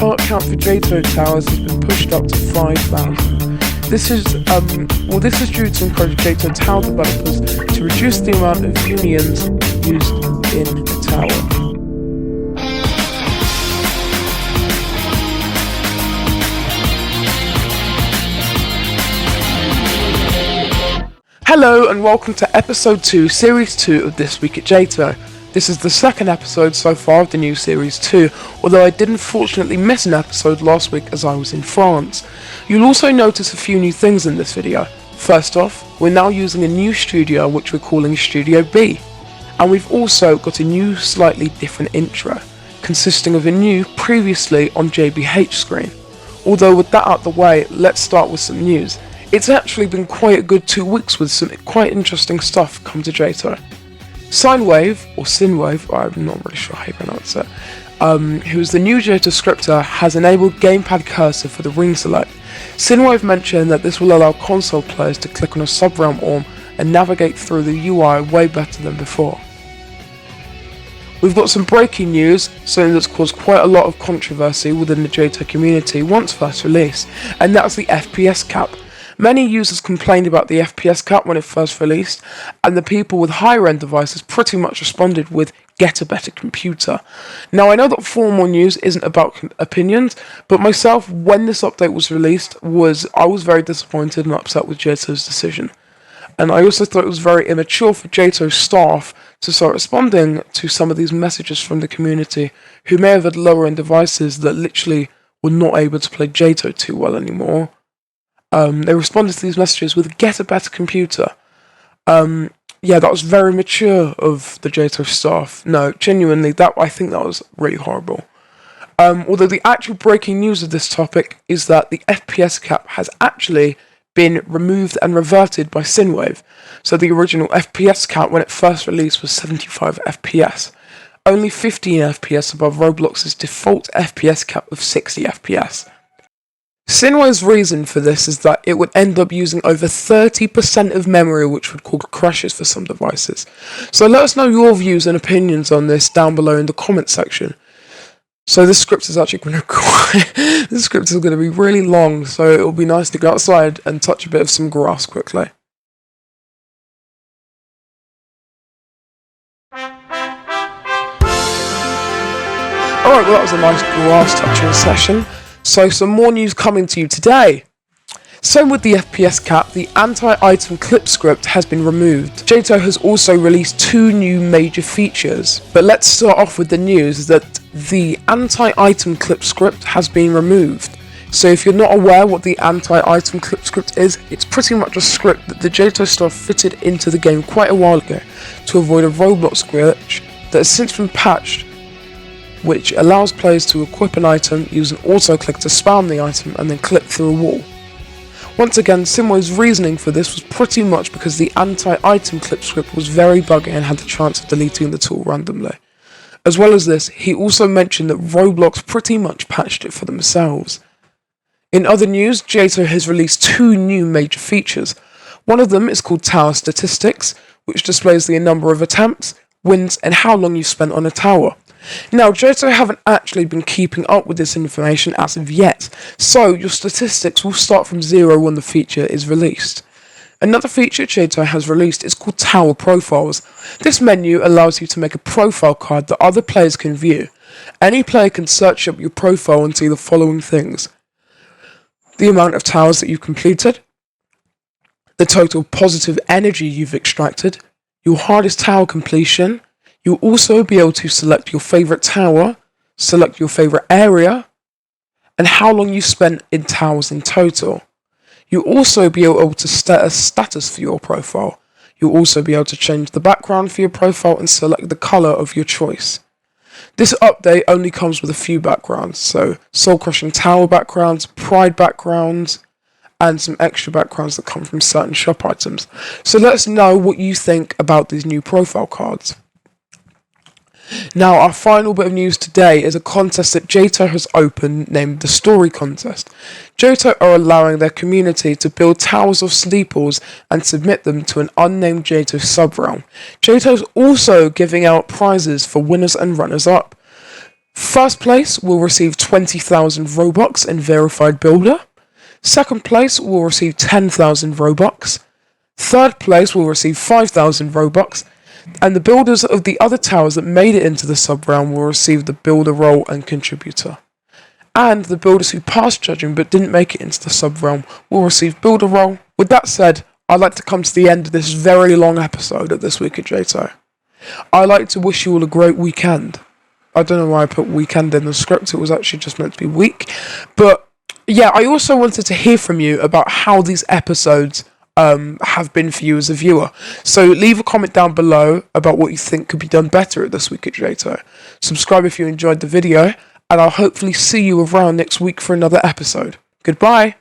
heart count for J2 towers has been pushed up to 5,000. This is due to encourage J2 tower developers to reduce the amount of unions used in a tower. Hello and welcome to episode 2, series 2 of This Week at J2. This is the second episode so far of the new series 2, although I did unfortunately miss an episode last week as I was in France. You'll also notice a few new things in this video. First off, we're now using a new studio which we're calling Studio B. And we've also got a new slightly different intro, consisting of a new previously on JBH screen. Although with that out the way, let's start with some news. It's actually been quite a good 2 weeks with some quite interesting stuff come to J2. Sinewave, or Sinwave, I'm not really sure how you pronounce it, who is the new J2 scripter, has enabled gamepad cursor for the ring select. Sinwave mentioned that this will allow console players to click on a sub-realm orb and navigate through the UI way better than before. We've got some breaking news, something that's caused quite a lot of controversy within the J2 community once first released, and that's the FPS cap. Many users complained about the FPS cap when it first released, and the people with higher end devices pretty much responded with "get a better computer." Now I know that formal news isn't about opinions, but myself, when this update was released, I was very disappointed and upset with J2's decision. And I also thought it was very immature for J2 staff to start responding to some of these messages from the community who may have had lower end devices that literally were not able to play J2 too well anymore. They responded to these messages with "get a better computer." Yeah, that was very mature of the J2 staff. No, genuinely, I think that was really horrible. Although the actual breaking news of this topic is that the FPS cap has actually been removed and reverted by Sinwave. So the original FPS cap when it first released was 75 FPS. Only 15 FPS above Roblox's default FPS cap of 60 FPS. Sinwave's reason for this is that it would end up using over 30% of memory, which would cause crashes for some devices. So let us know your views and opinions on this down below in the comment section. So this script is actually going to be really long, so it'll be nice to go outside and touch a bit of some grass quickly. Alright, well that was a nice grass touching session. So some more news coming to you today. Same with the FPS cap, the anti-item clip script has been removed. J2 has also released 2 new major features. But let's start off with the news that the anti-item clip script has been removed. So if you're not aware what the anti-item clip script is, it's pretty much a script that the J2 staff fitted into the game quite a while ago to avoid a Roblox glitch that has since been patched, which allows players to equip an item, use an auto-click to spam the item, and then clip through a wall. Once again, Sinwave's reasoning for this was pretty much because the anti-item clip script was very buggy and had the chance of deleting the tool randomly. As well as this, he also mentioned that Roblox pretty much patched it for themselves. In other news, J2 has released 2 new major features. One of them is called Tower Statistics, which displays the number of attempts, wins, and how long you spent on a tower. Now, J2 haven't actually been keeping up with this information as of yet, so your statistics will start from 0 when the feature is released. Another feature J2 has released is called Tower Profiles. This menu allows you to make a profile card that other players can view. Any player can search up your profile and see the following things: the amount of towers that you've completed, the total positive energy you've extracted, your hardest tower completion. You'll also be able to select your favourite tower, select your favourite area, and how long you spent in towers in total. You'll also be able to set a status for your profile. You'll also be able to change the background for your profile and select the colour of your choice. This update only comes with a few backgrounds, so Soul Crushing Tower backgrounds, Pride backgrounds, and some extra backgrounds that come from certain shop items. So let us know what you think about these new profile cards. Now, our final bit of news today is a contest that J2 has opened named the Story Contest. J2 are allowing their community to build towers of sleepers and submit them to an unnamed J2 subrealm. J2 is also giving out prizes for winners and runners-up. First place will receive 20,000 Robux in Verified Builder. Second place will receive 10,000 Robux. Third place will receive 5,000 Robux. And the builders of the other towers that made it into the sub-realm will receive the Builder role and Contributor. And the builders who passed judging but didn't make it into the sub-realm will receive Builder role. With that said, I'd like to come to the end of this very long episode of This Week at J2. I'd like to wish you all a great weekend. I don't know why I put weekend in the script, it was actually just meant to be week. But yeah, I also wanted to hear from you about how these episodes have been for you as a viewer. So leave a comment down below about what you think could be done better at This Week at J2. Subscribe if you enjoyed the video, and I'll hopefully see you around next week for another episode. Goodbye!